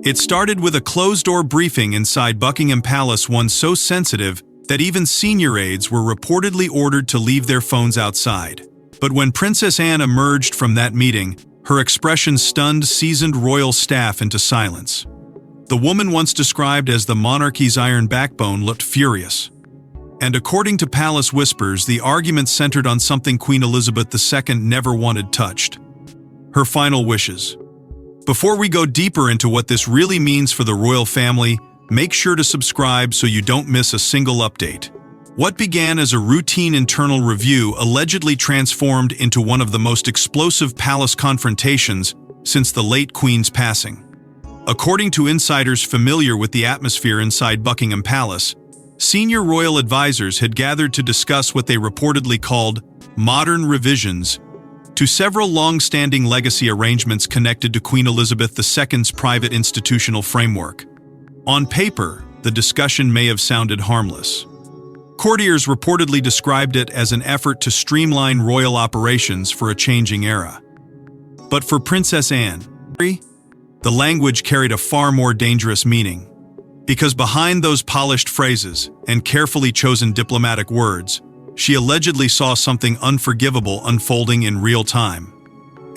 It started with a closed-door briefing inside Buckingham Palace, one so sensitive that even senior aides were reportedly ordered to leave their phones outside. But when Princess Anne emerged from that meeting, her expression stunned seasoned royal staff into silence. The woman once described as the monarchy's iron backbone looked furious. And according to palace whispers, the argument centered on something Queen Elizabeth II never wanted touched: her final wishes. Before we go deeper into what this really means for the royal family, make sure to subscribe so you don't miss a single update. What began as a routine internal review allegedly transformed into one of the most explosive palace confrontations since the late Queen's passing. According to insiders familiar with the atmosphere inside Buckingham Palace, senior royal advisors had gathered to discuss what they reportedly called modern revisions to several long-standing legacy arrangements connected to Queen Elizabeth II's private institutional framework. On paper, the discussion may have sounded harmless. Courtiers reportedly described it as an effort to streamline royal operations for a changing era. But for Princess Anne, the language carried a far more dangerous meaning. Because behind those polished phrases and carefully chosen diplomatic words, she allegedly saw something unforgivable unfolding in real time.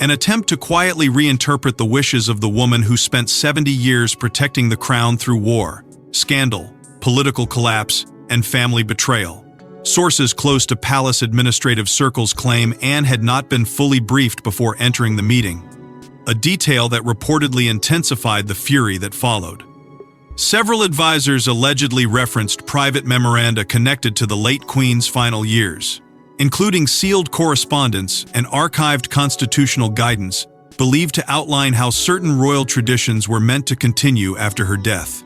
An attempt to quietly reinterpret the wishes of the woman who spent 70 years protecting the crown through war, scandal, political collapse, and family betrayal. Sources close to palace administrative circles claim Anne had not been fully briefed before entering the meeting, a detail that reportedly intensified the fury that followed. Several advisors allegedly referenced private memoranda connected to the late Queen's final years, including sealed correspondence and archived constitutional guidance believed to outline how certain royal traditions were meant to continue after her death.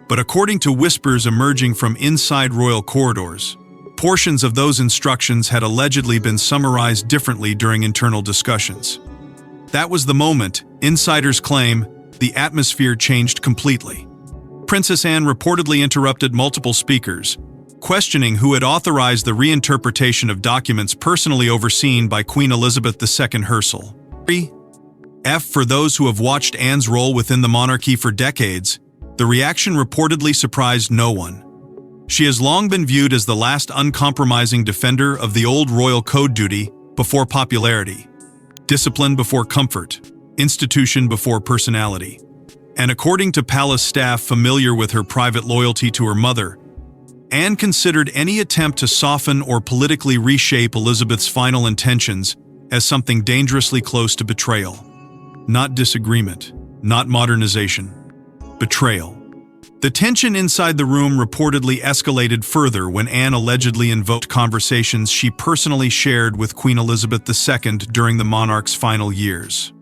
But according to whispers emerging from inside royal corridors, portions of those instructions had allegedly been summarized differently during internal discussions. That was the moment, insiders claim, the atmosphere changed completely. Princess Anne reportedly interrupted multiple speakers, questioning who had authorized the reinterpretation of documents personally overseen by Queen Elizabeth II herself. For those who have watched Anne's role within the monarchy for decades, the reaction reportedly surprised no one. She has long been viewed as the last uncompromising defender of the old royal code: duty before popularity, discipline before comfort, institution before personality. And according to palace staff familiar with her private loyalty to her mother, Anne considered any attempt to soften or politically reshape Elizabeth's final intentions as something dangerously close to betrayal. Not disagreement, not modernization, betrayal. The tension inside the room reportedly escalated further when Anne allegedly invoked conversations she personally shared with Queen Elizabeth II during the monarch's final years.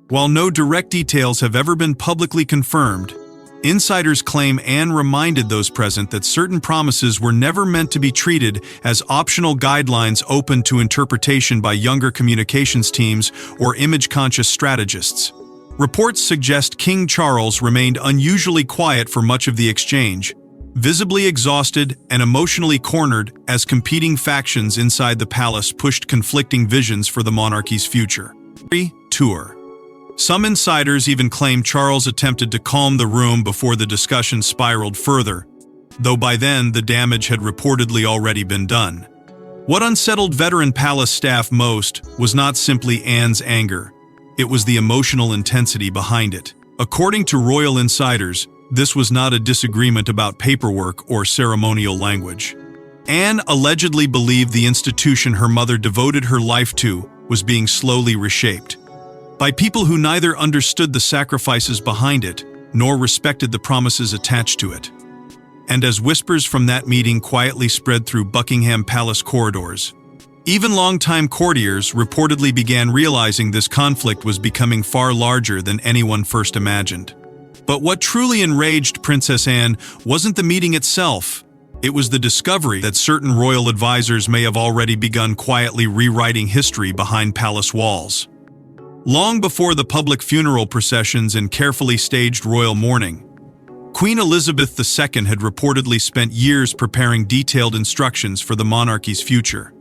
While no direct details have ever been publicly confirmed, insiders claim Anne reminded those present that certain promises were never meant to be treated as optional guidelines open to interpretation by younger communications teams or image-conscious strategists. Reports suggest King Charles remained unusually quiet for much of the exchange, visibly exhausted and emotionally cornered as competing factions inside the palace pushed conflicting visions for the monarchy's future. Tour. Some insiders even claim Charles attempted to calm the room before the discussion spiraled further, though by then the damage had reportedly already been done. What unsettled veteran palace staff most was not simply Anne's anger, it was the emotional intensity behind it. According to royal insiders, this was not a disagreement about paperwork or ceremonial language. Anne allegedly believed the institution her mother devoted her life to was being slowly reshaped by people who neither understood the sacrifices behind it nor respected the promises attached to it. And as whispers from that meeting quietly spread through Buckingham Palace corridors, even longtime courtiers reportedly began realizing this conflict was becoming far larger than anyone first imagined. But what truly enraged Princess Anne wasn't the meeting itself. It was the discovery that certain royal advisors may have already begun quietly rewriting history behind palace walls. Long before the public funeral processions and carefully staged royal mourning, Queen Elizabeth II had reportedly spent years preparing detailed instructions for the monarchy's future.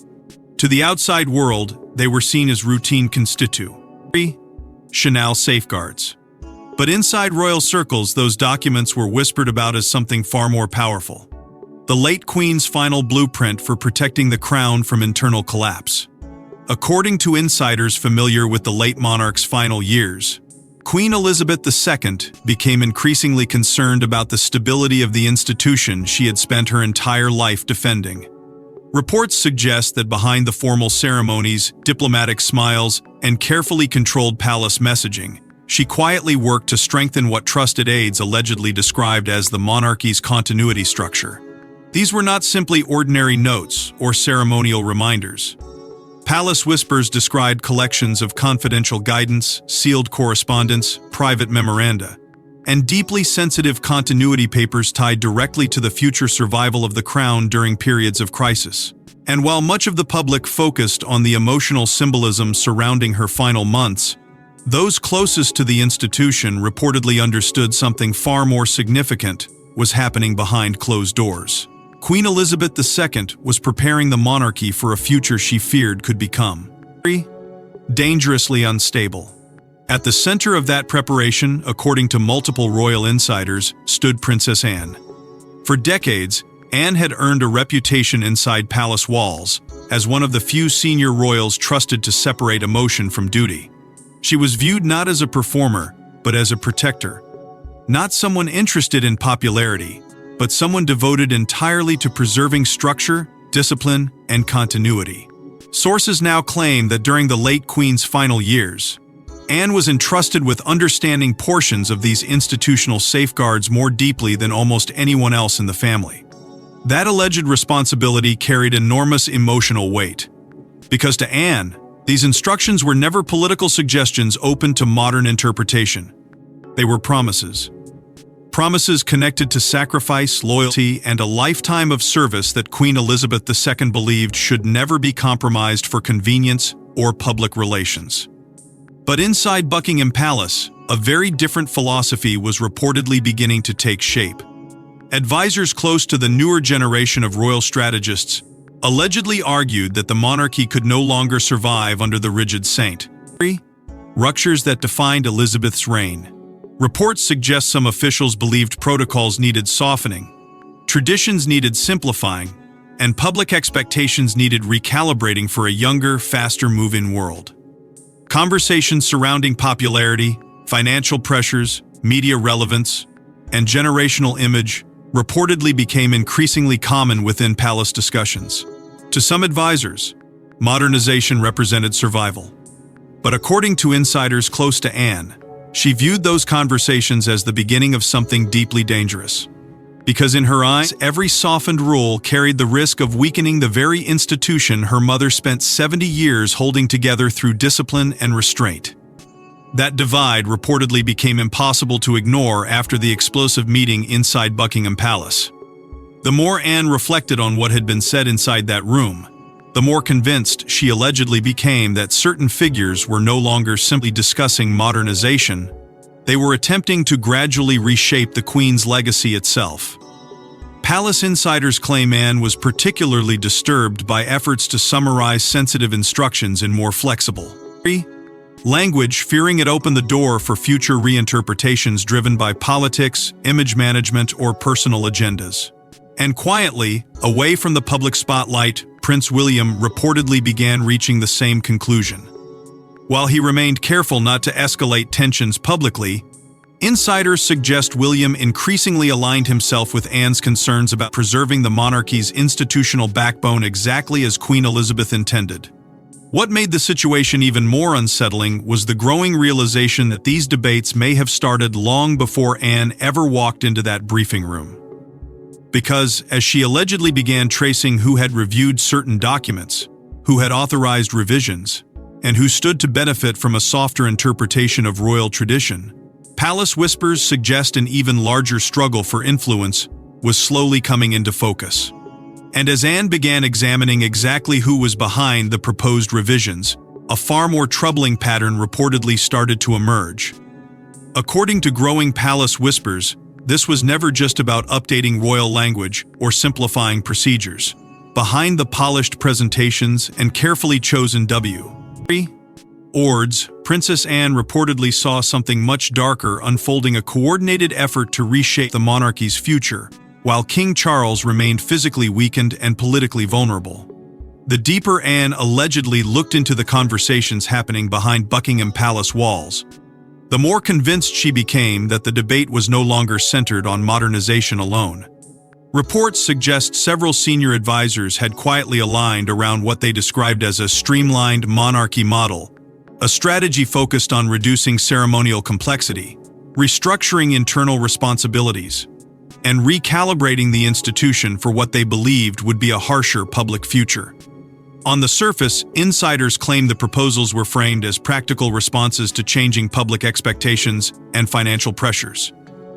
To the outside world, they were seen as routine constitutional safeguards. But inside royal circles, those documents were whispered about as something far more powerful. The late Queen's final blueprint for protecting the crown from internal collapse. According to insiders familiar with the late monarch's final years, Queen Elizabeth II became increasingly concerned about the stability of the institution she had spent her entire life defending. Reports suggest that behind the formal ceremonies, diplomatic smiles, and carefully controlled palace messaging, she quietly worked to strengthen what trusted aides allegedly described as the monarchy's continuity structure. These were not simply ordinary notes or ceremonial reminders. Palace whispers described collections of confidential guidance, sealed correspondence, private memoranda, and deeply sensitive continuity papers tied directly to the future survival of the crown during periods of crisis. And while much of the public focused on the emotional symbolism surrounding her final months, those closest to the institution reportedly understood something far more significant was happening behind closed doors. Queen Elizabeth II was preparing the monarchy for a future she feared could become dangerously unstable. At the center of that preparation, according to multiple royal insiders, stood Princess Anne. For decades, Anne had earned a reputation inside palace walls as one of the few senior royals trusted to separate emotion from duty. She was viewed not as a performer, but as a protector. Not someone interested in popularity, but someone devoted entirely to preserving structure, discipline, and continuity. Sources now claim that during the late Queen's final years, Anne was entrusted with understanding portions of these institutional safeguards more deeply than almost anyone else in the family. That alleged responsibility carried enormous emotional weight. Because to Anne, these instructions were never political suggestions open to modern interpretation. They were promises. Promises connected to sacrifice, loyalty, and a lifetime of service that Queen Elizabeth II believed should never be compromised for convenience or public relations. But inside Buckingham Palace, a very different philosophy was reportedly beginning to take shape. Advisors close to the newer generation of royal strategists allegedly argued that the monarchy could no longer survive under the rigid sanctuary ruptures that defined Elizabeth's reign. Reports suggest some officials believed protocols needed softening, traditions needed simplifying, and public expectations needed recalibrating for a younger, faster-moving world. Conversations surrounding popularity, financial pressures, media relevance, and generational image reportedly became increasingly common within palace discussions. To some advisors, modernization represented survival. But according to insiders close to Anne, she viewed those conversations as the beginning of something deeply dangerous. Because in her eyes, every softened rule carried the risk of weakening the very institution her mother spent 70 years holding together through discipline and restraint. That divide reportedly became impossible to ignore after the explosive meeting inside Buckingham Palace. The more Anne reflected on what had been said inside that room, the more convinced she allegedly became that certain figures were no longer simply discussing modernization, they were attempting to gradually reshape the Queen's legacy itself. Palace insiders claim Anne was particularly disturbed by efforts to summarize sensitive instructions in more flexible language, fearing it opened the door for future reinterpretations driven by politics, image management, or personal agendas. And quietly, away from the public spotlight, Prince William reportedly began reaching the same conclusion. While he remained careful not to escalate tensions publicly, insiders suggest William increasingly aligned himself with Anne's concerns about preserving the monarchy's institutional backbone exactly as Queen Elizabeth intended. What made the situation even more unsettling was the growing realization that these debates may have started long before Anne ever walked into that briefing room. Because, as she allegedly began tracing who had reviewed certain documents, who had authorized revisions, and who stood to benefit from a softer interpretation of royal tradition, palace whispers suggest an even larger struggle for influence was slowly coming into focus. And as Anne began examining exactly who was behind the proposed revisions, a far more troubling pattern reportedly started to emerge. According to growing palace whispers, this was never just about updating royal language or simplifying procedures. Behind the polished presentations and carefully chosen Ords, Princess Anne reportedly saw something much darker unfolding, a coordinated effort to reshape the monarchy's future, while King Charles remained physically weakened and politically vulnerable. The deeper Anne allegedly looked into the conversations happening behind Buckingham Palace walls, the more convinced she became that the debate was no longer centered on modernization alone. Reports suggest several senior advisors had quietly aligned around what they described as a streamlined monarchy model, a strategy focused on reducing ceremonial complexity, restructuring internal responsibilities, and recalibrating the institution for what they believed would be a harsher public future. On the surface, insiders claim the proposals were framed as practical responses to changing public expectations and financial pressures.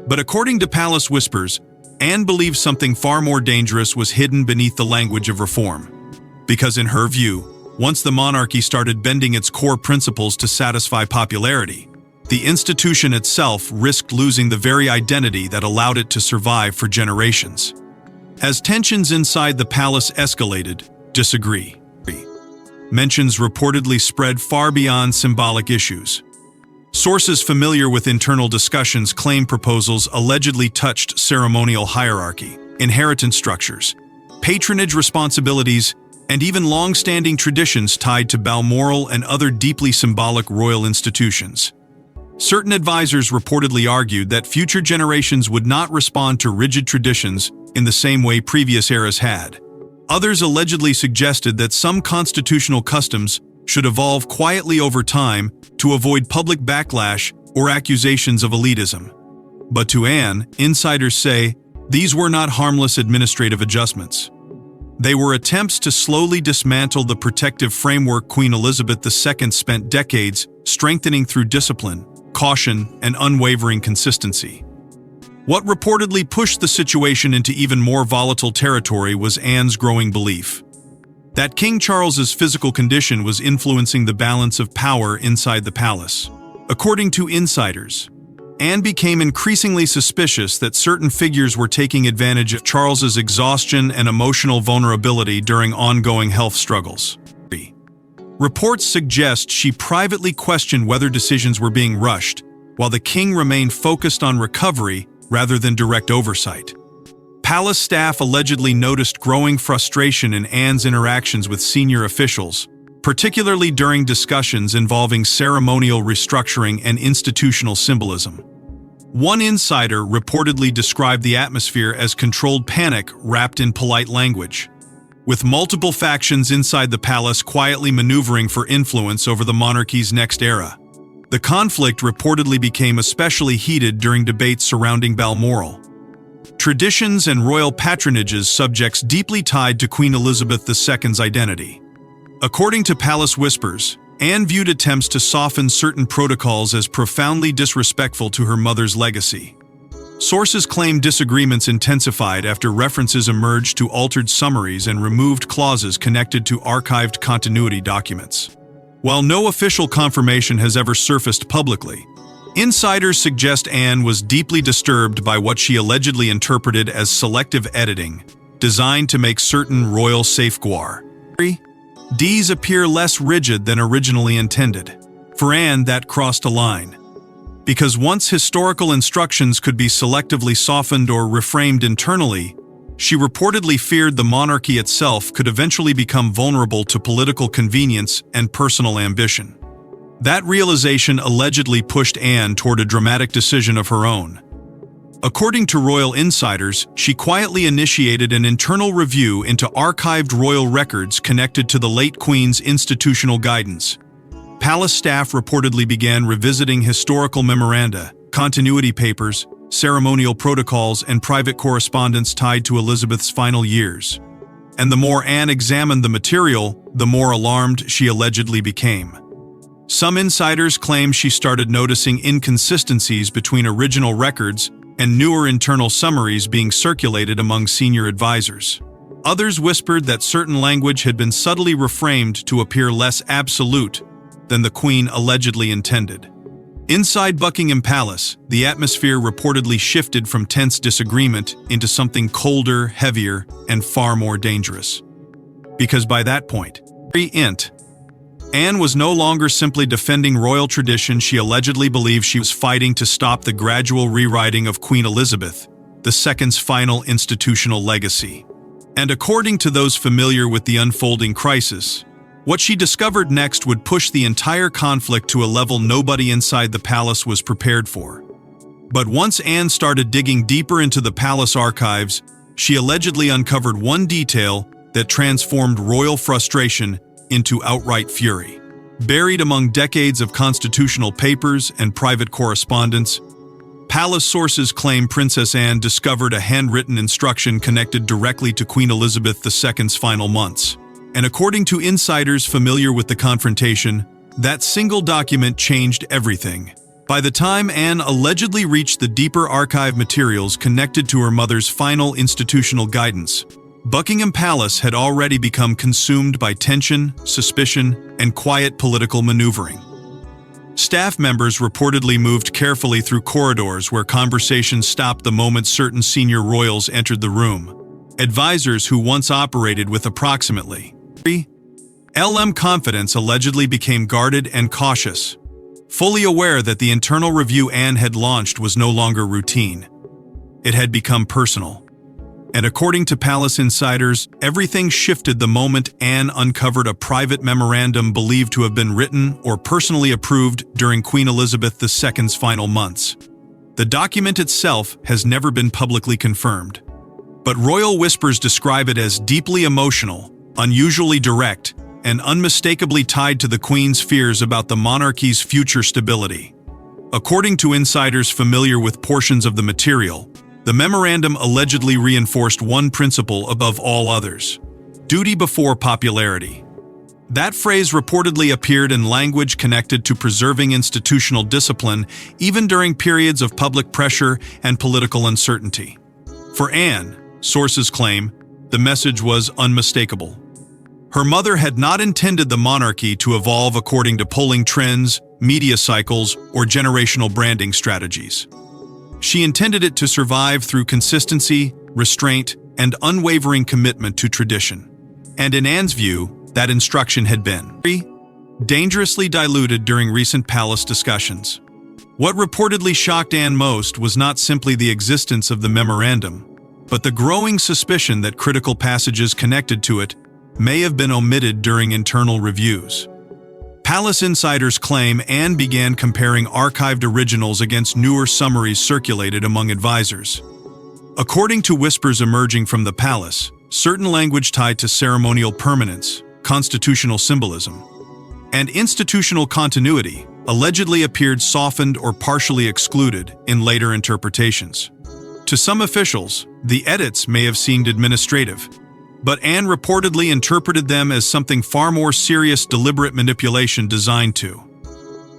But according to Palace Whispers, Anne believes something far more dangerous was hidden beneath the language of reform. Because in her view, once the monarchy started bending its core principles to satisfy popularity, the institution itself risked losing the very identity that allowed it to survive for generations. As tensions inside the palace escalated, disagreements reportedly spread far beyond symbolic issues. Sources familiar with internal discussions claim proposals allegedly touched ceremonial hierarchy, inheritance structures, patronage responsibilities, and even long-standing traditions tied to Balmoral and other deeply symbolic royal institutions. Certain advisors reportedly argued that future generations would not respond to rigid traditions in the same way previous eras had. Others allegedly suggested that some constitutional customs should evolve quietly over time to avoid public backlash or accusations of elitism. But to Anne, insiders say, these were not harmless administrative adjustments. They were attempts to slowly dismantle the protective framework Queen Elizabeth II spent decades strengthening through discipline, caution, and unwavering consistency. What reportedly pushed the situation into even more volatile territory was Anne's growing belief that King Charles's physical condition was influencing the balance of power inside the palace. According to insiders, Anne became increasingly suspicious that certain figures were taking advantage of Charles's exhaustion and emotional vulnerability during ongoing health struggles. Reports suggest she privately questioned whether decisions were being rushed, while the king remained focused on recovery rather than direct oversight. Palace staff allegedly noticed growing frustration in Anne's interactions with senior officials, particularly during discussions involving ceremonial restructuring and institutional symbolism. One insider reportedly described the atmosphere as controlled panic wrapped in polite language, with multiple factions inside the palace quietly maneuvering for influence over the monarchy's next era. The conflict reportedly became especially heated during debates surrounding Balmoral. Traditions and royal patronages subjects deeply tied to Queen Elizabeth II's identity. According to Palace Whispers, Anne viewed attempts to soften certain protocols as profoundly disrespectful to her mother's legacy. Sources claim disagreements intensified after references emerged to altered summaries and removed clauses connected to archived continuity documents. While no official confirmation has ever surfaced publicly, insiders suggest Anne was deeply disturbed by what she allegedly interpreted as selective editing, designed to make certain royal safeguards appear less rigid than originally intended. For Anne, that crossed a line. Because once historical instructions could be selectively softened or reframed internally, she reportedly feared the monarchy itself could eventually become vulnerable to political convenience and personal ambition. That realization allegedly pushed Anne toward a dramatic decision of her own. According to royal insiders, she quietly initiated an internal review into archived royal records connected to the late Queen's institutional guidance. Palace staff reportedly began revisiting historical memoranda, continuity papers, ceremonial protocols, and private correspondence tied to Elizabeth's final years. And the more Anne examined the material, the more alarmed she allegedly became. Some insiders claim she started noticing inconsistencies between original records and newer internal summaries being circulated among senior advisors. Others whispered that certain language had been subtly reframed to appear less absolute than the Queen allegedly intended. Inside Buckingham Palace, the atmosphere reportedly shifted from tense disagreement into something colder, heavier, and far more dangerous. Because by that point, Anne was no longer simply defending royal tradition. She allegedly believed she was fighting to stop the gradual rewriting of Queen Elizabeth II's final institutional legacy. And according to those familiar with the unfolding crisis, what she discovered next would push the entire conflict to a level nobody inside the palace was prepared for. But once Anne started digging deeper into the palace archives, she allegedly uncovered one detail that transformed royal frustration into outright fury. Buried among decades of constitutional papers and private correspondence, palace sources claim Princess Anne discovered a handwritten instruction connected directly to Queen Elizabeth II's final months. And according to insiders familiar with the confrontation, that single document changed everything. By the time Anne allegedly reached the deeper archive materials connected to her mother's final institutional guidance, Buckingham Palace had already become consumed by tension, suspicion, and quiet political maneuvering. Staff members reportedly moved carefully through corridors where conversations stopped the moment certain senior royals entered the room. Advisors who once operated with approximately LM confidence allegedly became guarded and cautious, fully aware that the internal review Anne had launched was no longer routine. It had become personal. And according to palace insiders, everything shifted the moment Anne uncovered a private memorandum believed to have been written or personally approved during Queen Elizabeth II's final months. The document itself has never been publicly confirmed, but royal whispers describe it as deeply emotional, unusually direct, and unmistakably tied to the Queen's fears about the monarchy's future stability. According to insiders familiar with portions of the material, the memorandum allegedly reinforced one principle above all others: duty before popularity. That phrase reportedly appeared in language connected to preserving institutional discipline even during periods of public pressure and political uncertainty. For Anne, sources claim, the message was unmistakable. Her mother had not intended the monarchy to evolve according to polling trends, media cycles, or generational branding strategies. She intended it to survive through consistency, restraint, and unwavering commitment to tradition. And in Anne's view, that instruction had been dangerously diluted during recent palace discussions. What reportedly shocked Anne most was not simply the existence of the memorandum, but the growing suspicion that critical passages connected to it may have been omitted during internal reviews. Palace insiders claim Anne began comparing archived originals against newer summaries circulated among advisors. According to whispers emerging from the palace, certain language tied to ceremonial permanence, constitutional symbolism, and institutional continuity allegedly appeared softened or partially excluded in later interpretations. To some officials, the edits may have seemed administrative, but Anne reportedly interpreted them as something far more serious: deliberate manipulation designed to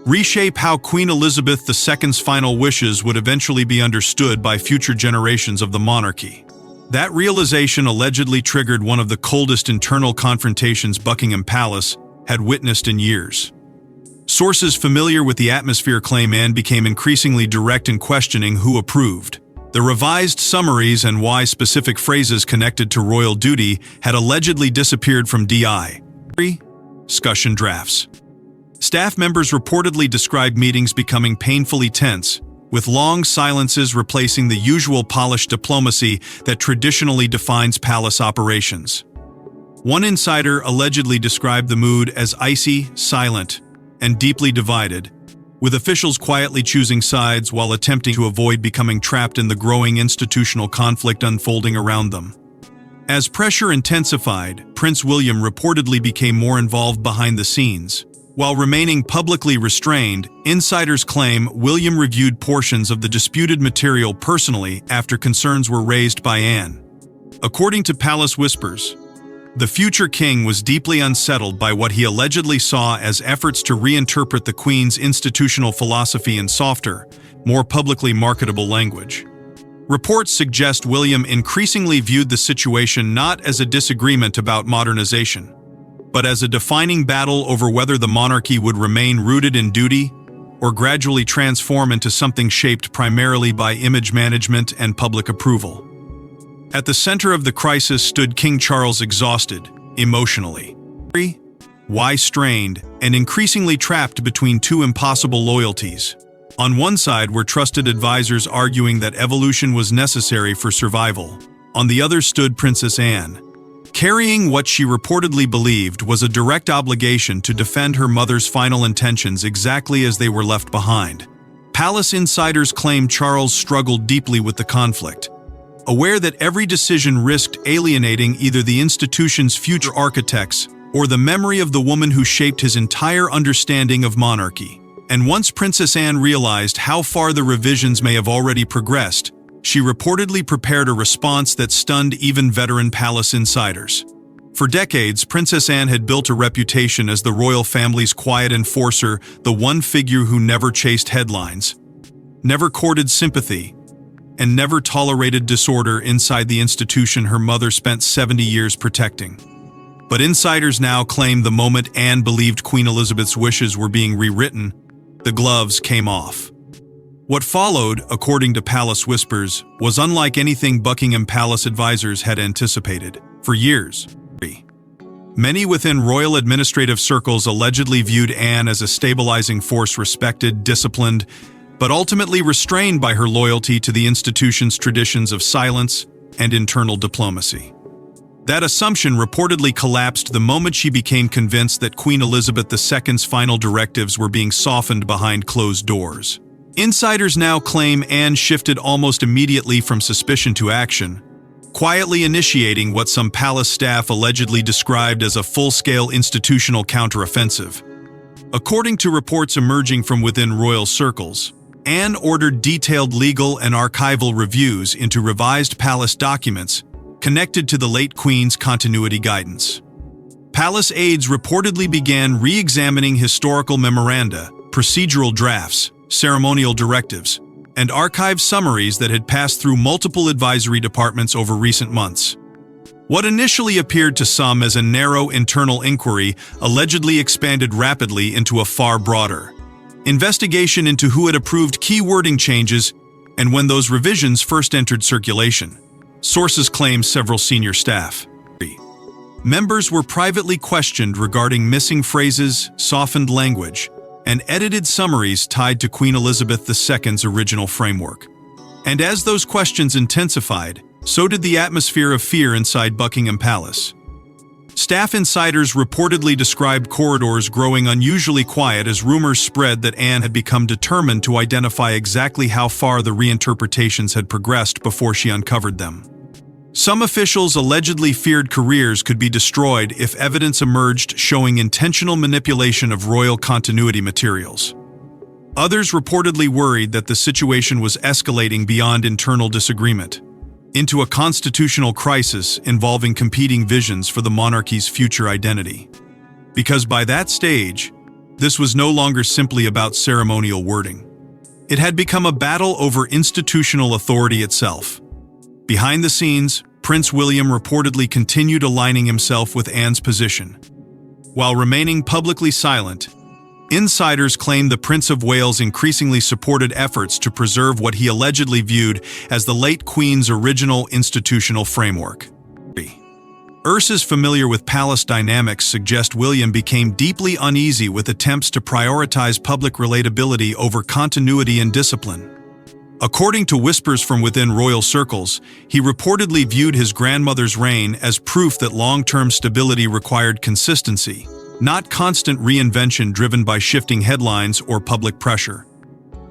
reshape how Queen Elizabeth II's final wishes would eventually be understood by future generations of the monarchy. That realization allegedly triggered one of the coldest internal confrontations Buckingham Palace had witnessed in years. Sources familiar with the atmosphere claim Anne became increasingly direct in questioning who approved the revised summaries and why specific phrases connected to royal duty had allegedly disappeared from discussion drafts. Staff members reportedly described meetings becoming painfully tense, with long silences replacing the usual polished diplomacy that traditionally defines palace operations. One insider allegedly described the mood as icy, silent, and deeply divided, with officials quietly choosing sides while attempting to avoid becoming trapped in the growing institutional conflict unfolding around them. As pressure intensified, Prince William reportedly became more involved behind the scenes. While remaining publicly restrained, insiders claim William reviewed portions of the disputed material personally after concerns were raised by Anne. According to palace whispers, the future king was deeply unsettled by what he allegedly saw as efforts to reinterpret the Queen's institutional philosophy in softer, more publicly marketable language. Reports suggest William increasingly viewed the situation not as a disagreement about modernization, but as a defining battle over whether the monarchy would remain rooted in duty or gradually transform into something shaped primarily by image management and public approval. At the center of the crisis stood King Charles, exhausted, emotionally why strained, and increasingly trapped between two impossible loyalties. On one side were trusted advisors arguing that evolution was necessary for survival. On the other stood Princess Anne, carrying what she reportedly believed was a direct obligation to defend her mother's final intentions exactly as they were left behind. Palace insiders claim Charles struggled deeply with the conflict, aware that every decision risked alienating either the institution's future architects or the memory of the woman who shaped his entire understanding of monarchy. And once Princess Anne realized how far the revisions may have already progressed, she reportedly prepared a response that stunned even veteran palace insiders. For decades, Princess Anne had built a reputation as the royal family's quiet enforcer, the one figure who never chased headlines, never courted sympathy, and never tolerated disorder inside the institution her mother spent 70 years protecting. But insiders now claim the moment Anne believed Queen Elizabeth's wishes were being rewritten, the gloves came off. What followed, according to palace whispers, was unlike anything Buckingham Palace advisors had anticipated. For years, many within royal administrative circles allegedly viewed Anne as a stabilizing force, respected, disciplined, but ultimately restrained by her loyalty to the institution's traditions of silence and internal diplomacy. That assumption reportedly collapsed the moment she became convinced that Queen Elizabeth II's final directives were being softened behind closed doors. Insiders now claim Anne shifted almost immediately from suspicion to action, quietly initiating what some palace staff allegedly described as a full-scale institutional counteroffensive. According to reports emerging from within royal circles, Anne ordered detailed legal and archival reviews into revised palace documents connected to the late Queen's continuity guidance. Palace aides reportedly began re-examining historical memoranda, procedural drafts, ceremonial directives, and archive summaries that had passed through multiple advisory departments over recent months. What initially appeared to some as a narrow internal inquiry allegedly expanded rapidly into a far broader investigation into who had approved key wording changes and when those revisions first entered circulation. Sources claim several senior staff members were privately questioned regarding missing phrases, softened language, and edited summaries tied to Queen Elizabeth II's original framework. And as those questions intensified, so did the atmosphere of fear inside Buckingham Palace. Staff insiders reportedly described corridors growing unusually quiet as rumors spread that Anne had become determined to identify exactly how far the reinterpretations had progressed before she uncovered them. Some officials allegedly feared careers could be destroyed if evidence emerged showing intentional manipulation of royal continuity materials. Others reportedly worried that the situation was escalating beyond internal disagreement into a constitutional crisis involving competing visions for the monarchy's future identity. Because by that stage, this was no longer simply about ceremonial wording. It had become a battle over institutional authority itself. Behind the scenes, Prince William reportedly continued aligning himself with Anne's position. While remaining publicly silent, insiders claim the Prince of Wales increasingly supported efforts to preserve what he allegedly viewed as the late Queen's original institutional framework. Sources familiar with palace dynamics suggest William became deeply uneasy with attempts to prioritize public relatability over continuity and discipline. According to whispers from within royal circles, he reportedly viewed his grandmother's reign as proof that long-term stability required consistency, not constant reinvention driven by shifting headlines or public pressure.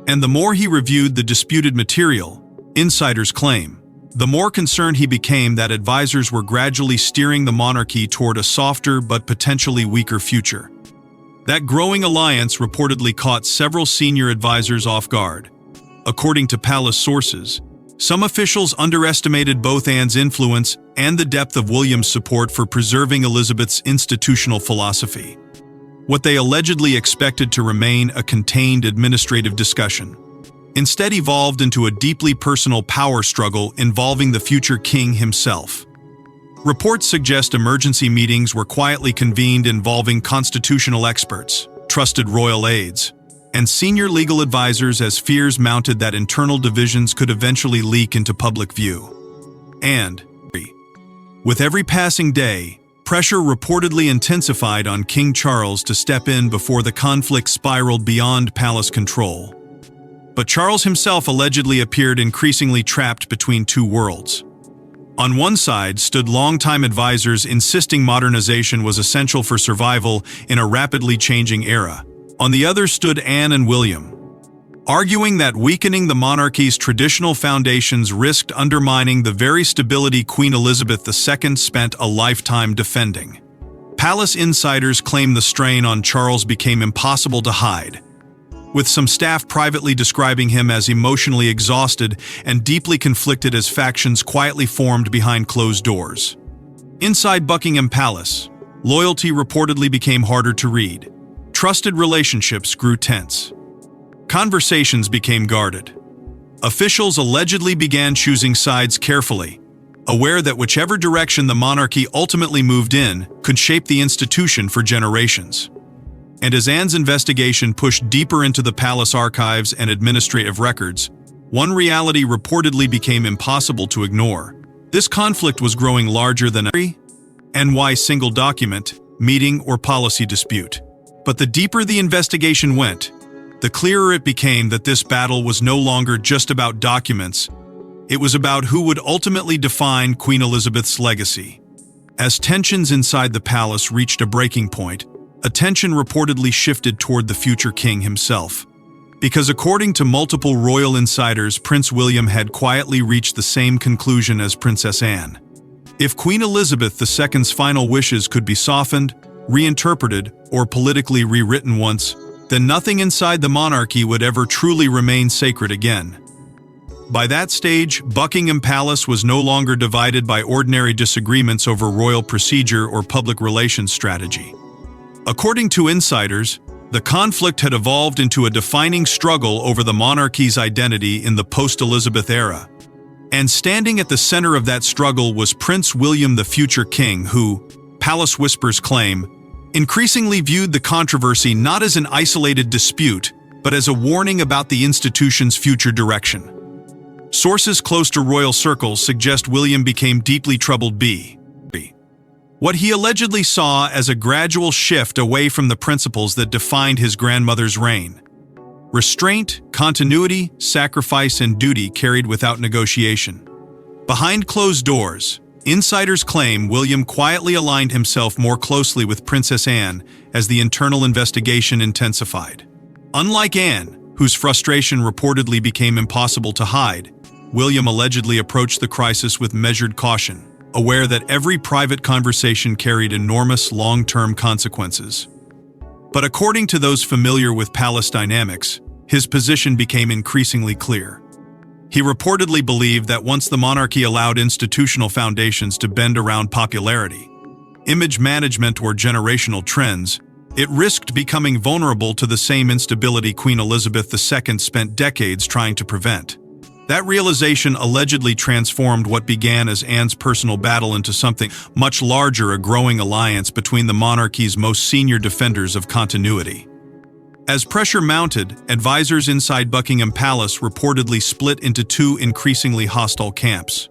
And the more he reviewed the disputed material, insiders claim, the more concerned he became that advisors were gradually steering the monarchy toward a softer but potentially weaker future. That growing alliance reportedly caught several senior advisors off guard. According to palace sources, some officials underestimated both Anne's influence and the depth of William's support for preserving Elizabeth's institutional philosophy. What they allegedly expected to remain a contained administrative discussion instead evolved into a deeply personal power struggle involving the future king himself. Reports suggest emergency meetings were quietly convened involving constitutional experts, trusted royal aides, and senior legal advisors as fears mounted that internal divisions could eventually leak into public view. And, with every passing day, Pressure reportedly intensified on King Charles to step in before the conflict spiraled beyond palace control. But Charles himself allegedly appeared increasingly trapped between two worlds. On one side stood longtime advisors insisting modernization was essential for survival in a rapidly changing era. On the other stood Anne and William, arguing that weakening the monarchy's traditional foundations risked undermining the very stability Queen Elizabeth II spent a lifetime defending. Palace insiders claim the strain on Charles became impossible to hide, with some staff privately describing him as emotionally exhausted and deeply conflicted as factions quietly formed behind closed doors. Inside Buckingham Palace, loyalty reportedly became harder to read. Trusted relationships grew tense. Conversations became guarded. Officials allegedly began choosing sides carefully, aware that whichever direction the monarchy ultimately moved in could shape the institution for generations. And as Anne's investigation pushed deeper into the palace archives and administrative records, one reality reportedly became impossible to ignore. This conflict was growing larger than a single document, meeting, or policy dispute. But the deeper the investigation went, the clearer it became that this battle was no longer just about documents. It was about who would ultimately define Queen Elizabeth's legacy. As tensions inside the palace reached a breaking point, attention reportedly shifted toward the future king himself. Because according to multiple royal insiders, Prince William had quietly reached the same conclusion as Princess Anne. If Queen Elizabeth II's final wishes could be softened, reinterpreted, or politically rewritten once, then nothing inside the monarchy would ever truly remain sacred again. By that stage, Buckingham Palace was no longer divided by ordinary disagreements over royal procedure or public relations strategy. According to insiders, the conflict had evolved into a defining struggle over the monarchy's identity in the post-Elizabeth era. And standing at the center of that struggle was Prince William, the future king, who, palace whispers claim, increasingly viewed the controversy not as an isolated dispute, but as a warning about the institution's future direction. Sources close to royal circles suggest William became deeply troubled by what he allegedly saw as a gradual shift away from the principles that defined his grandmother's reign. Restraint, continuity, sacrifice, and duty carried without negotiation. Behind closed doors, insiders claim William quietly aligned himself more closely with Princess Anne as the internal investigation intensified. Unlike Anne, whose frustration reportedly became impossible to hide, William allegedly approached the crisis with measured caution, aware that every private conversation carried enormous long-term consequences. But according to those familiar with palace dynamics, his position became increasingly clear. He reportedly believed that once the monarchy allowed institutional foundations to bend around popularity, image management, or generational trends, it risked becoming vulnerable to the same instability Queen Elizabeth II spent decades trying to prevent. That realization allegedly transformed what began as Anne's personal battle into something much larger, a growing alliance between the monarchy's most senior defenders of continuity. As pressure mounted, advisors inside Buckingham Palace reportedly split into two increasingly hostile camps.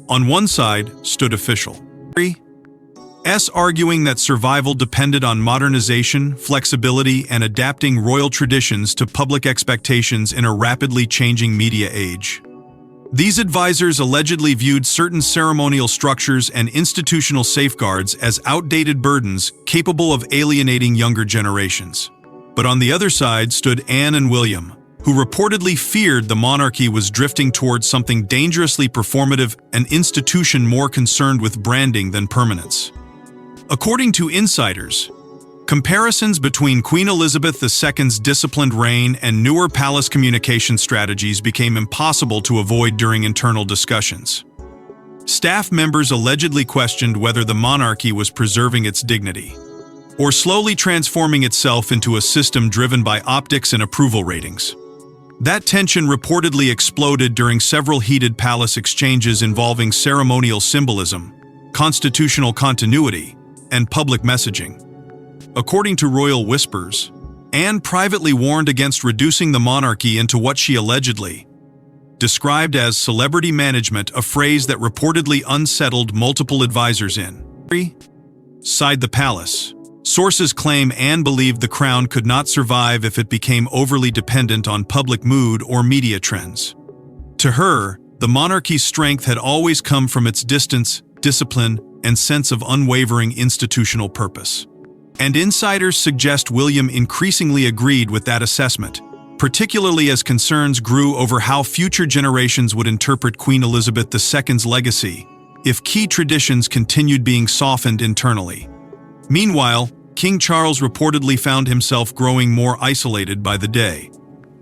On one side stood officials arguing that survival depended on modernization, flexibility, and adapting royal traditions to public expectations in a rapidly changing media age. These advisors allegedly viewed certain ceremonial structures and institutional safeguards as outdated burdens capable of alienating younger generations. But on the other side stood Anne and William, who reportedly feared the monarchy was drifting towards something dangerously performative, an institution more concerned with branding than permanence. According to insiders, comparisons between Queen Elizabeth II's disciplined reign and newer palace communication strategies became impossible to avoid during internal discussions. Staff members allegedly questioned whether the monarchy was preserving its dignity, or slowly transforming itself into a system driven by optics and approval ratings. That tension reportedly exploded during several heated palace exchanges involving ceremonial symbolism, constitutional continuity, and public messaging. According to royal whispers, Anne privately warned against reducing the monarchy into what she allegedly described as celebrity management, a phrase that reportedly unsettled multiple advisors in Inside the palace, sources claim Anne believed the crown could not survive if it became overly dependent on public mood or media trends. To her, the monarchy's strength had always come from its distance, discipline, and sense of unwavering institutional purpose. And insiders suggest William increasingly agreed with that assessment, particularly as concerns grew over how future generations would interpret Queen Elizabeth II's legacy if key traditions continued being softened internally. Meanwhile, King Charles reportedly found himself growing more isolated by the day.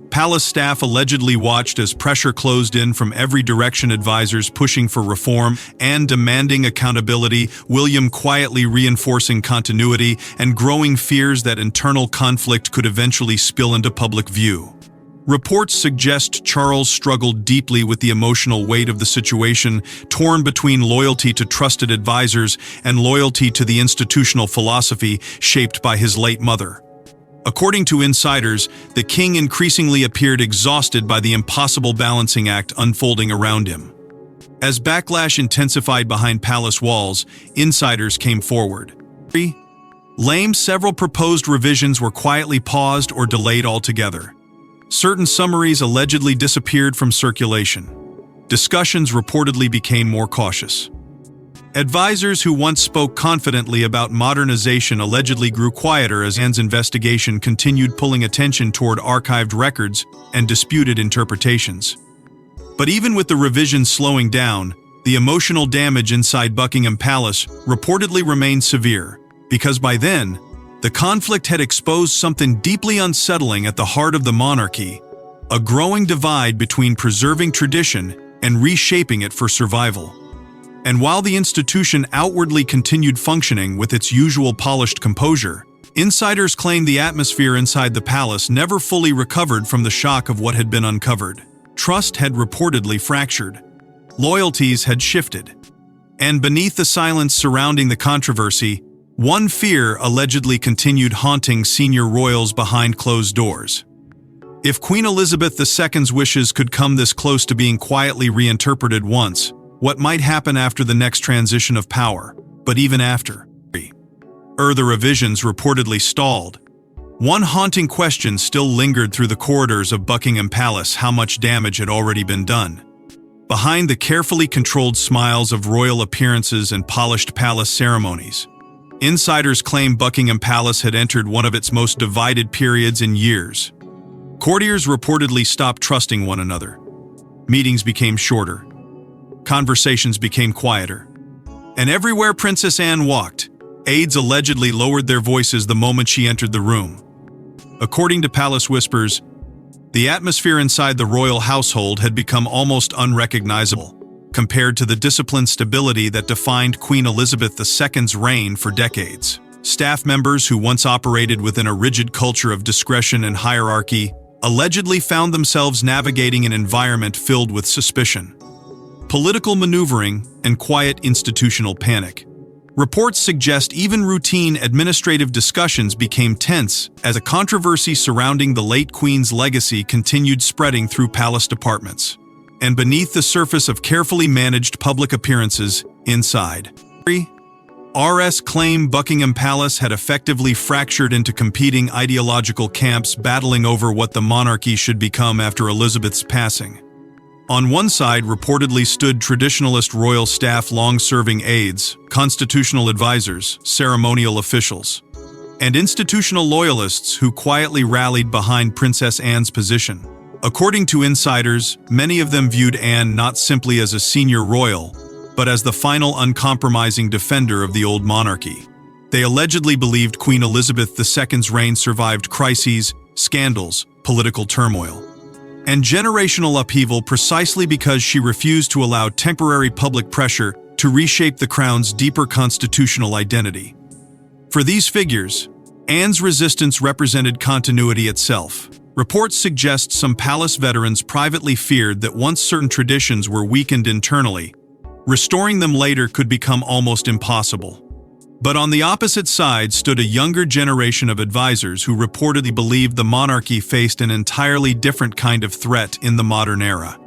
Palace staff allegedly watched as pressure closed in from every direction, advisors pushing for reform and demanding accountability, William quietly reinforcing continuity, and growing fears that internal conflict could eventually spill into public view. Reports suggest Charles struggled deeply with the emotional weight of the situation, torn between loyalty to trusted advisors and loyalty to the institutional philosophy shaped by his late mother. According to insiders, the king increasingly appeared exhausted by the impossible balancing act unfolding around him. As backlash intensified behind palace walls, insiders came forward. Several proposed revisions were quietly paused or delayed altogether. Certain summaries allegedly disappeared from circulation. Discussions reportedly became more cautious. Advisors who once spoke confidently about modernization allegedly grew quieter as Anne's investigation continued, pulling attention toward archived records and disputed interpretations. But even with the revisions slowing down, the emotional damage inside Buckingham Palace reportedly remained severe, because by then, the conflict had exposed something deeply unsettling at the heart of the monarchy: a growing divide between preserving tradition and reshaping it for survival. And while the institution outwardly continued functioning with its usual polished composure, insiders claim the atmosphere inside the palace never fully recovered from the shock of what had been uncovered. Trust had reportedly fractured. Loyalties had shifted. And beneath the silence surrounding the controversy, one fear allegedly continued haunting senior royals behind closed doors. If Queen Elizabeth II's wishes could come this close to being quietly reinterpreted once, what might happen after the next transition of power? But even after, the revisions reportedly stalled. One haunting question still lingered through the corridors of Buckingham Palace: how much damage had already been done? Behind the carefully controlled smiles of royal appearances and polished palace ceremonies, insiders claim Buckingham Palace had entered one of its most divided periods in years. Courtiers reportedly stopped trusting one another. Meetings became shorter. Conversations became quieter. And everywhere Princess Anne walked, aides allegedly lowered their voices the moment she entered the room. According to palace whispers, the atmosphere inside the royal household had become almost unrecognizable compared to the disciplined stability that defined Queen Elizabeth II's reign for decades. Staff members who once operated within a rigid culture of discretion and hierarchy allegedly found themselves navigating an environment filled with suspicion, political maneuvering, and quiet institutional panic. Reports suggest even routine administrative discussions became tense as a controversy surrounding the late Queen's legacy continued spreading through palace departments. And beneath the surface of carefully managed public appearances, inside, RS claim Buckingham Palace had effectively fractured into competing ideological camps battling over what the monarchy should become after Elizabeth's passing. On one side reportedly stood traditionalist royal staff, long-serving aides, constitutional advisors, ceremonial officials, and institutional loyalists who quietly rallied behind Princess Anne's position. According to insiders, many of them viewed Anne not simply as a senior royal, but as the final uncompromising defender of the old monarchy. They allegedly believed Queen Elizabeth II's reign survived crises, scandals, political turmoil, and generational upheaval precisely because she refused to allow temporary public pressure to reshape the crown's deeper constitutional identity. For these figures, Anne's resistance represented continuity itself. Reports suggest some palace veterans privately feared that once certain traditions were weakened internally, restoring them later could become almost impossible. But on the opposite side stood a younger generation of advisors who reportedly believed the monarchy faced an entirely different kind of threat in the modern era.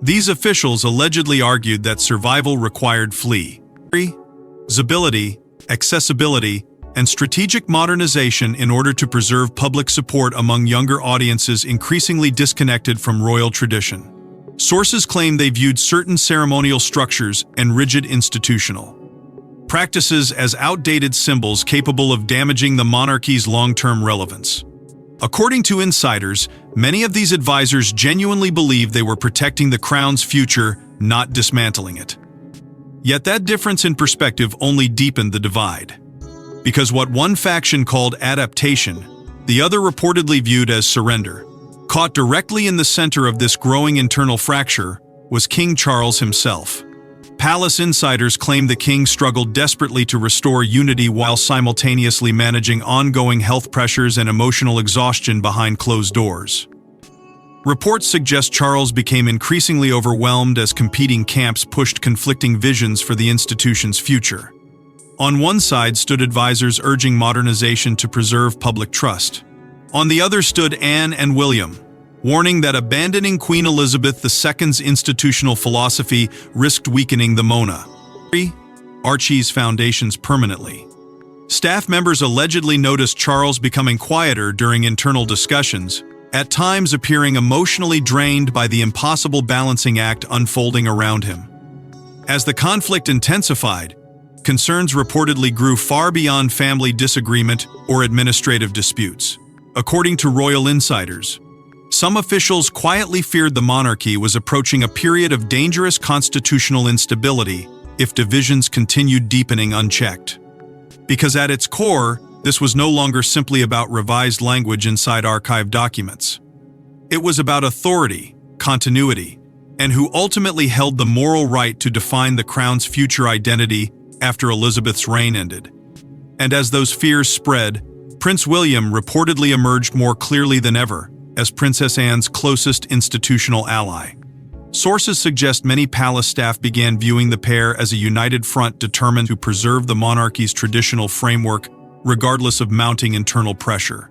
These officials allegedly argued that survival required flexibility, accessibility, and strategic modernization in order to preserve public support among younger audiences increasingly disconnected from royal tradition. Sources claim they viewed certain ceremonial structures and rigid institutional practices as outdated symbols capable of damaging the monarchy's long-term relevance. According to insiders, many of these advisors genuinely believed they were protecting the crown's future, not dismantling it. Yet that difference in perspective only deepened the divide. Because what one faction called adaptation, the other reportedly viewed as surrender, caught directly in the center of this growing internal fracture was King Charles himself. Palace insiders claim the king struggled desperately to restore unity while simultaneously managing ongoing health pressures and emotional exhaustion behind closed doors. Reports suggest Charles became increasingly overwhelmed as competing camps pushed conflicting visions for the institution's future. On one side stood advisors urging modernization to preserve public trust. On the other stood Anne and William, warning that abandoning Queen Elizabeth II's institutional philosophy risked weakening the monarchy's foundations permanently. Staff members allegedly noticed Charles becoming quieter during internal discussions, at times appearing emotionally drained by the impossible balancing act unfolding around him. As the conflict intensified, concerns reportedly grew far beyond family disagreement or administrative disputes. According to royal insiders, some officials quietly feared the monarchy was approaching a period of dangerous constitutional instability if divisions continued deepening unchecked. Because at its core, this was no longer simply about revised language inside archived documents. It was about authority, continuity, and who ultimately held the moral right to define the crown's future identity after Elizabeth's reign ended. And as those fears spread, Prince William reportedly emerged more clearly than ever as Princess Anne's closest institutional ally. Sources suggest many palace staff began viewing the pair as a united front determined to preserve the monarchy's traditional framework regardless of mounting internal pressure.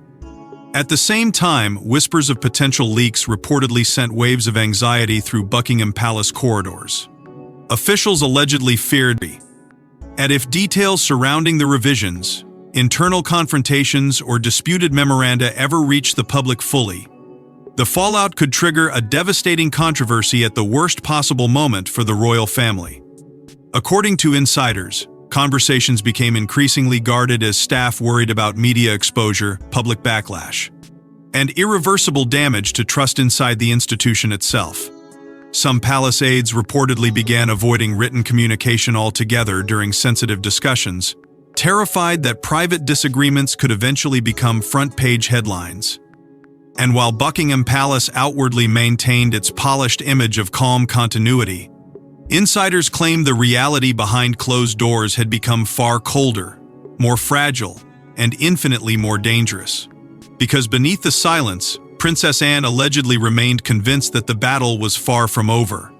At the same time, whispers of potential leaks reportedly sent waves of anxiety through Buckingham Palace corridors. Officials allegedly feared and if details surrounding the revisions, internal confrontations, or disputed memoranda ever reached the public fully, the fallout could trigger a devastating controversy at the worst possible moment for the royal family. According to insiders, conversations became increasingly guarded as staff worried about media exposure, public backlash, and irreversible damage to trust inside the institution itself. Some palace aides reportedly began avoiding written communication altogether during sensitive discussions, terrified that private disagreements could eventually become front-page headlines. And while Buckingham Palace outwardly maintained its polished image of calm continuity, insiders claimed the reality behind closed doors had become far colder, more fragile, and infinitely more dangerous. Because beneath the silence, Princess Anne allegedly remained convinced that the battle was far from over.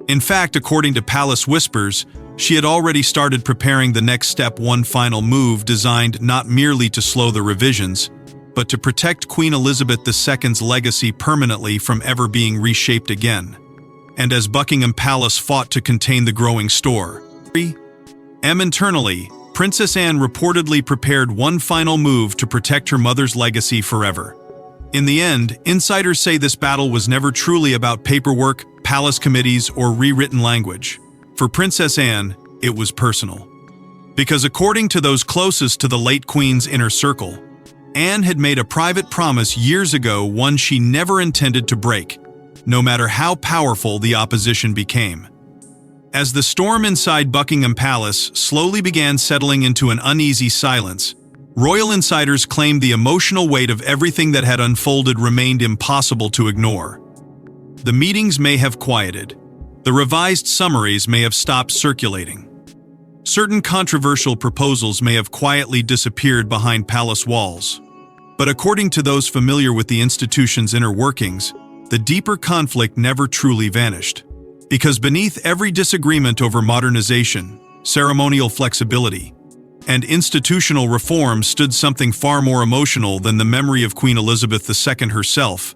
In fact, according to palace whispers, she had already started preparing the next step, one final move designed not merely to slow the revisions, but to protect Queen Elizabeth II's legacy permanently from ever being reshaped again. And as Buckingham Palace fought to contain the growing storm internally, Princess Anne reportedly prepared one final move to protect her mother's legacy forever. In the end, insiders say this battle was never truly about paperwork, palace committees, or rewritten language. For Princess Anne, it was personal. Because according to those closest to the late Queen's inner circle, Anne had made a private promise years ago, one she never intended to break, no matter how powerful the opposition became. As the storm inside Buckingham Palace slowly began settling into an uneasy silence, royal insiders claimed the emotional weight of everything that had unfolded remained impossible to ignore. The meetings may have quieted. The revised summaries may have stopped circulating. Certain controversial proposals may have quietly disappeared behind palace walls. But according to those familiar with the institution's inner workings, the deeper conflict never truly vanished. Because beneath every disagreement over modernization, ceremonial flexibility, and institutional reform stood something far more emotional than the memory of Queen Elizabeth II herself,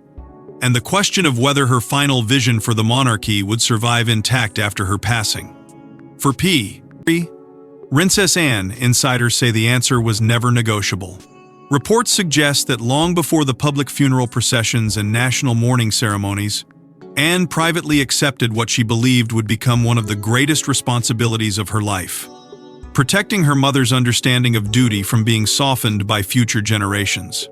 and the question of whether her final vision for the monarchy would survive intact after her passing. For Princess Anne, insiders say the answer was never negotiable. Reports suggest that long before the public funeral processions and national mourning ceremonies, Anne privately accepted what she believed would become one of the greatest responsibilities of her life: protecting her mother's understanding of duty from being softened by future generations.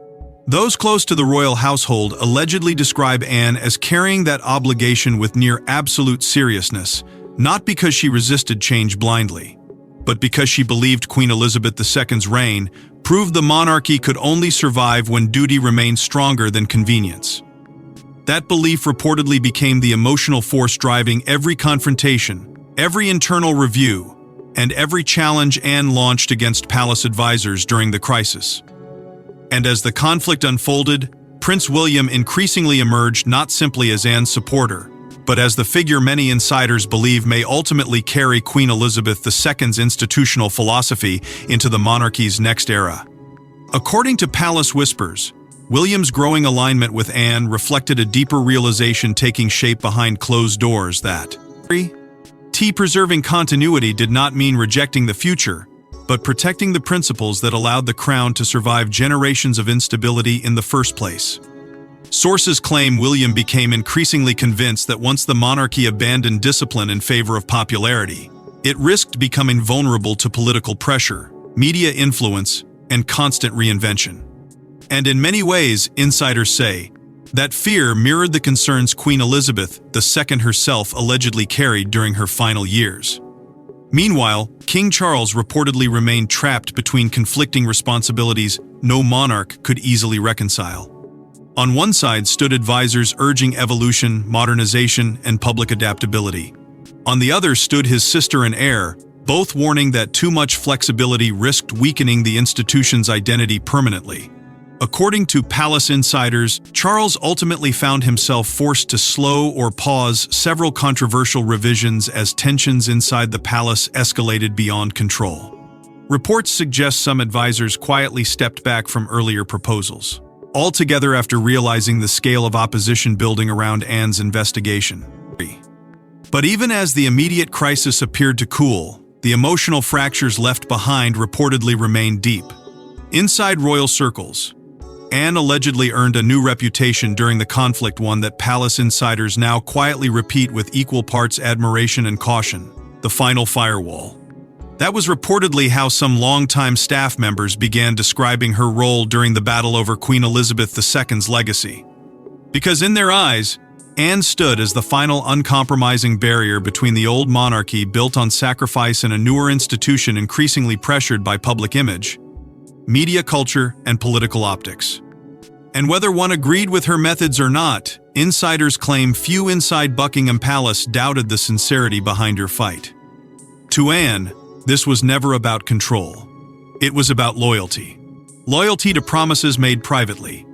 Those close to the royal household allegedly describe Anne as carrying that obligation with near absolute seriousness, not because she resisted change blindly, but because she believed Queen Elizabeth II's reign proved the monarchy could only survive when duty remained stronger than convenience. That belief reportedly became the emotional force driving every confrontation, every internal review, and every challenge Anne launched against palace advisors during the crisis. And as the conflict unfolded, Prince William increasingly emerged not simply as Anne's supporter, but as the figure many insiders believe may ultimately carry Queen Elizabeth II's institutional philosophy into the monarchy's next era. According to Palace Whispers, William's growing alignment with Anne reflected a deeper realization taking shape behind closed doors that preserving continuity did not mean rejecting the future, but protecting the principles that allowed the crown to survive generations of instability in the first place. Sources claim William became increasingly convinced that once the monarchy abandoned discipline in favor of popularity, it risked becoming vulnerable to political pressure, media influence, and constant reinvention. And in many ways, insiders say, that fear mirrored the concerns Queen Elizabeth II herself allegedly carried during her final years. Meanwhile, King Charles reportedly remained trapped between conflicting responsibilities no monarch could easily reconcile. On one side stood advisors urging evolution, modernization, and public adaptability. On the other stood his sister and heir, both warning that too much flexibility risked weakening the institution's identity permanently. According to palace insiders, Charles ultimately found himself forced to slow or pause several controversial revisions as tensions inside the palace escalated beyond control. Reports suggest some advisors quietly stepped back from earlier proposals, altogether after realizing the scale of opposition building around Anne's investigation. But even as the immediate crisis appeared to cool, the emotional fractures left behind reportedly remained deep. Inside royal circles, Anne allegedly earned a new reputation during the conflict, one that palace insiders now quietly repeat with equal parts admiration and caution: the final firewall. That was reportedly how some longtime staff members began describing her role during the battle over Queen Elizabeth II's legacy. Because in their eyes, Anne stood as the final uncompromising barrier between the old monarchy built on sacrifice and a newer institution increasingly pressured by public image, media culture, and political optics. And whether one agreed with her methods or not, insiders claim few inside Buckingham Palace doubted the sincerity behind her fight. To Anne, this was never about control. It was about loyalty. Loyalty to promises made privately.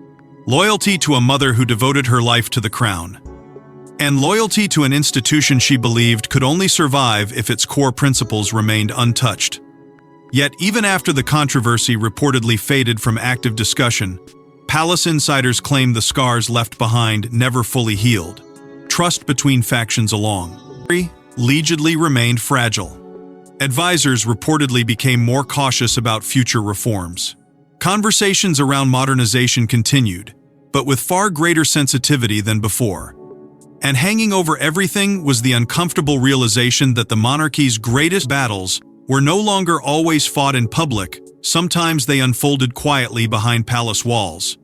Loyalty to a mother who devoted her life to the crown. And loyalty to an institution she believed could only survive if its core principles remained untouched. Yet even after the controversy reportedly faded from active discussion, palace insiders claim the scars left behind never fully healed. Trust between factions allegedly remained fragile. Advisors reportedly became more cautious about future reforms. Conversations around modernization continued, but with far greater sensitivity than before. And hanging over everything was the uncomfortable realization that the monarchy's greatest battles were no longer always fought in public. Sometimes they unfolded quietly behind palace walls,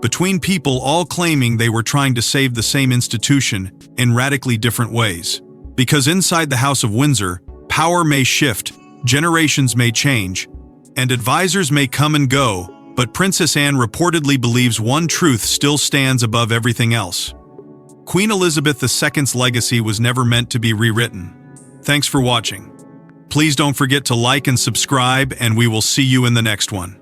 between people all claiming they were trying to save the same institution in radically different ways. Because inside the House of Windsor, power may shift, generations may change, and advisors may come and go, but Princess Anne reportedly believes one truth still stands above everything else. Queen Elizabeth II's legacy was never meant to be rewritten. Thanks for watching. Please don't forget to like and subscribe, and we will see you in the next one.